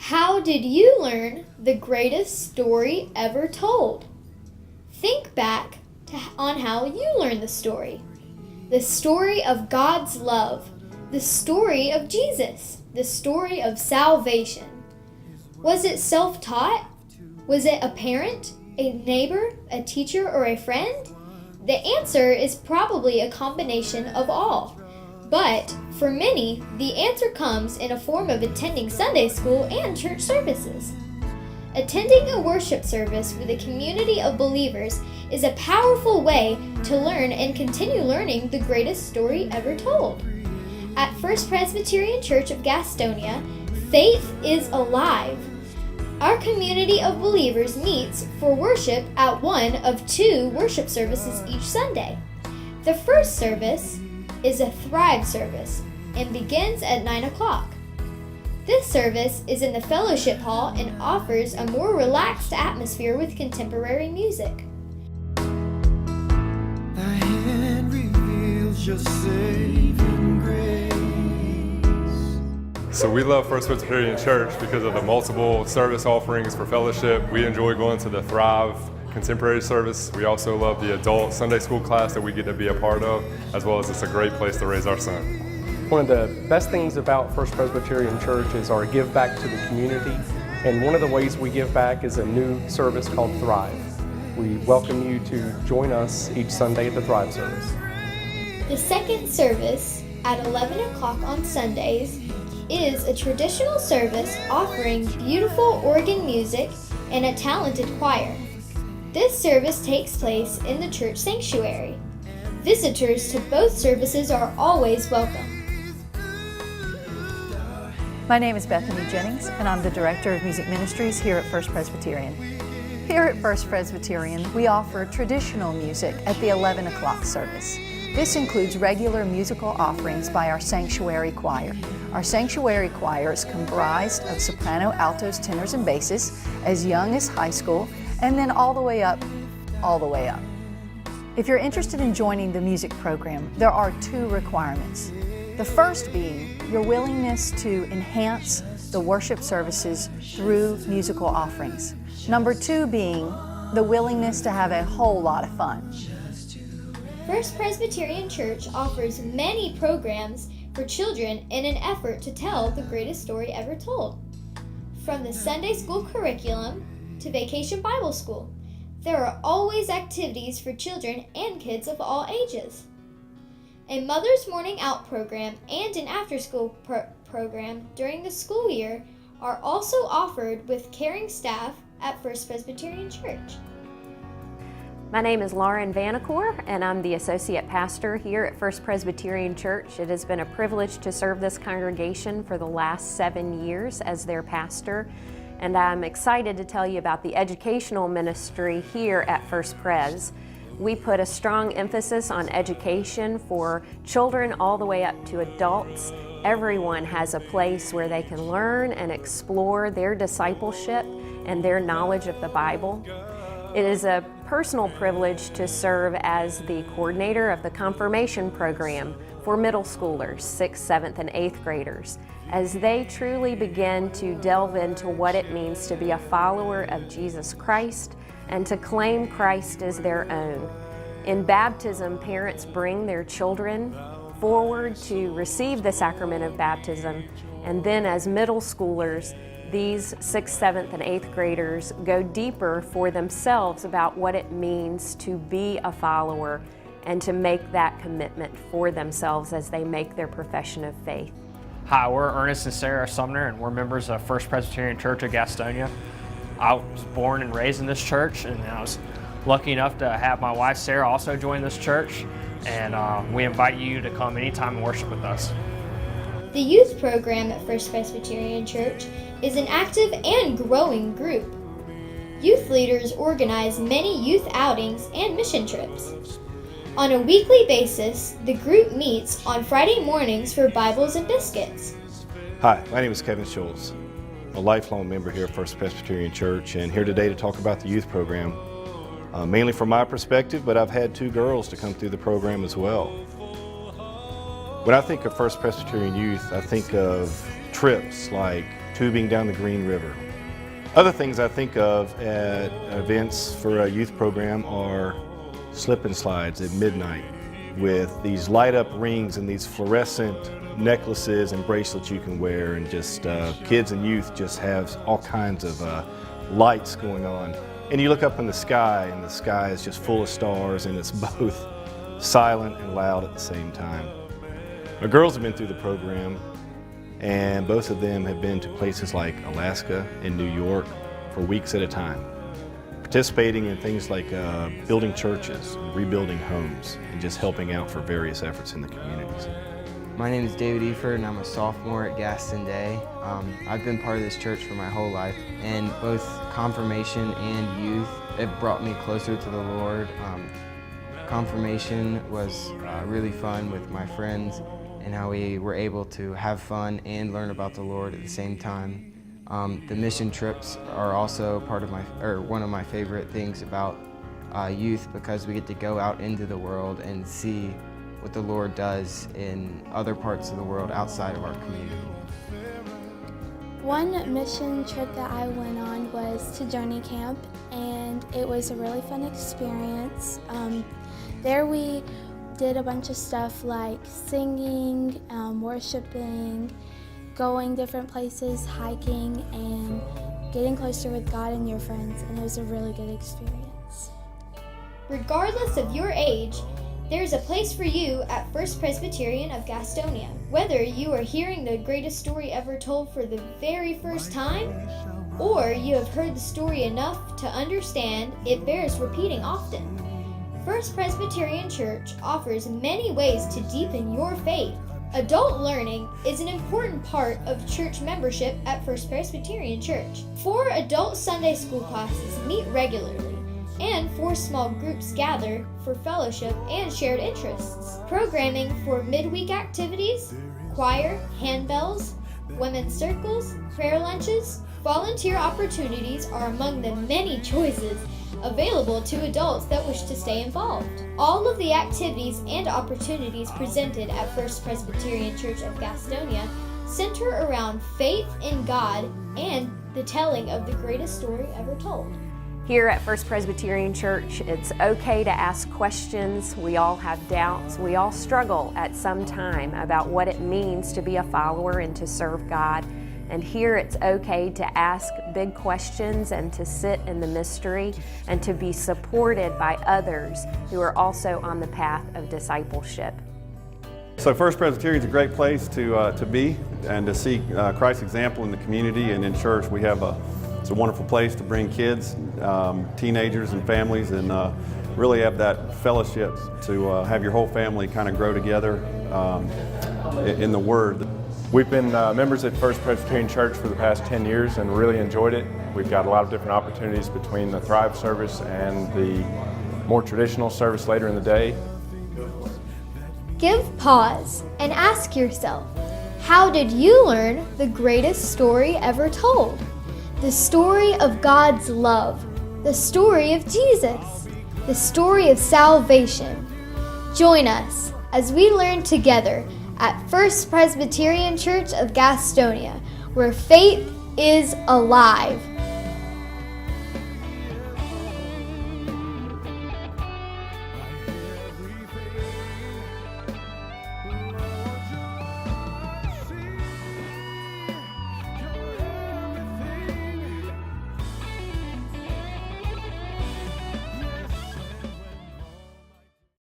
How did you learn the greatest story ever told? Think back on how you learned the story. The story of God's love, the story of Jesus, the story of salvation. Was it self-taught? Was it a parent, a neighbor, a teacher, or a friend? The answer is probably a combination of all. But for many, the answer comes in a form of attending Sunday school and church services. Attending a worship service with a community of believers is a powerful way to learn and continue learning the greatest story ever told. At First Presbyterian Church of Gastonia, faith is alive. Our community of believers meets for worship at one of 2 worship services each Sunday. The first service is a Thrive service and begins at 9 o'clock. This service is in the fellowship hall and offers a more relaxed atmosphere with contemporary music. Thy hand reveals your saving grace. So we love First Presbyterian Church because of the multiple service offerings for fellowship. We enjoy going to the Thrive contemporary service. We also love the adult Sunday school class that we get to be a part of, as well as it's a great place to raise our son. One of the best things about First Presbyterian Church is our give back to the community. And one of the ways we give back is a new service called Thrive. We welcome you to join us each Sunday at the Thrive service. The second service at 11 o'clock on Sundays is a traditional service offering beautiful organ music and a talented choir. This service takes place in the church sanctuary. Visitors to both services are always welcome. My name is Bethany Jennings, and I'm the Director of Music Ministries here at First Presbyterian. Here at First Presbyterian, we offer traditional music at the 11 o'clock service. This includes regular musical offerings by our sanctuary choir. Our sanctuary choir is comprised of soprano, altos, tenors, and basses, as young as high school, and then all the way up. If you're interested in joining the music program, there are 2 requirements. The first being your willingness to enhance the worship services through musical offerings. Number 2 being the willingness to have a whole lot of fun. First Presbyterian Church offers many programs for children in an effort to tell the greatest story ever told. From the Sunday school curriculum to Vacation Bible School, there are always activities for children and kids of all ages. A Mother's Morning Out program and an after-school program during the school year are also offered with caring staff at First Presbyterian Church. My name is Lauren Vanacore, and I'm the Associate Pastor here at First Presbyterian Church. It has been a privilege to serve this congregation for the last 7 years as their pastor, and I'm excited to tell you about the educational ministry here at First Pres. We put a strong emphasis on education for children all the way up to adults. Everyone has a place where they can learn and explore their discipleship and their knowledge of the Bible. It is a personal privilege to serve as the coordinator of the confirmation program for middle schoolers, 6th, 7th, and 8th graders, as they truly begin to delve into what it means to be a follower of Jesus Christ and to claim Christ as their own. In baptism, parents bring their children forward to receive the sacrament of baptism, and then as middle schoolers, these 6th, 7th, and 8th graders go deeper for themselves about what it means to be a follower and to make that commitment for themselves as they make their profession of faith. Hi, we're Ernest and Sarah Sumner, and we're members of First Presbyterian Church of Gastonia. I was born and raised in this church, and I was lucky enough to have my wife Sarah also join this church, and we invite you to come anytime and worship with us. The youth program at First Presbyterian Church is an active and growing group. Youth leaders organize many youth outings and mission trips. On a weekly basis, the group meets on Friday mornings for Bibles and biscuits. Hi, my name is Kevin Schultz, a lifelong member here at First Presbyterian Church, and here today to talk about the youth program. Mainly from my perspective, but I've had 2 girls to come through the program as well. When I think of First Presbyterian Youth, I think of trips like tubing down the Green River. Other things I think of at events for a youth program are slip and slides at midnight with these light up rings and these fluorescent necklaces and bracelets you can wear, and just kids and youth just have all kinds of lights going on. And you look up in the sky, and the sky is just full of stars, and it's both silent and loud at the same time. Our girls have been through the program, and both of them have been to places like Alaska and New York for weeks at a time, participating in things like building churches and rebuilding homes and just helping out for various efforts in the communities. My name is David Eford, and I'm a sophomore at Gastonia. I've been part of this church for my whole life, and both confirmation and youth, it brought me closer to the Lord. Confirmation was really fun with my friends, and how we were able to have fun and learn about the Lord at the same time. The mission trips are also one of my favorite things about youth, because we get to go out into the world and see what the Lord does in other parts of the world outside of our community. One mission trip that I went on was to Journey Camp, and it was a really fun experience. There we did a bunch of stuff like singing, worshiping, going different places, hiking, and getting closer with God and your friends, and it was a really good experience. Regardless of your age, there's a place for you at First Presbyterian of Gastonia. Whether you are hearing the greatest story ever told for the very first time, or you have heard the story enough to understand it bears repeating often, First Presbyterian Church offers many ways to deepen your faith. Adult learning is an important part of church membership at First Presbyterian Church. 4 adult Sunday school classes meet regularly, and 4 small groups gather for fellowship and shared interests. Programming for midweek activities, choir, handbells, women's circles, prayer lunches, volunteer opportunities are among the many choices available to adults that wish to stay involved. All of the activities and opportunities presented at First Presbyterian Church of Gastonia center around faith in God and the telling of the greatest story ever told. Here at First Presbyterian Church, it's okay to ask questions. We all have doubts. We all struggle at some time about what it means to be a follower and to serve God. And here it's okay to ask big questions and to sit in the mystery and to be supported by others who are also on the path of discipleship. So First Presbyterian is a great place to be and to see Christ's example in the community and in church. It's a wonderful place to bring kids, teenagers and families, and really have that fellowship to have your whole family kind of grow together in the Word. We've been members at First Presbyterian Church for the past 10 years and really enjoyed it. We've got a lot of different opportunities between the Thrive service and the more traditional service later in the day. Give pause and ask yourself, how did you learn the greatest story ever told? The story of God's love, the story of Jesus, the story of salvation. Join us as we learn together at First Presbyterian Church of Gastonia, where faith is alive.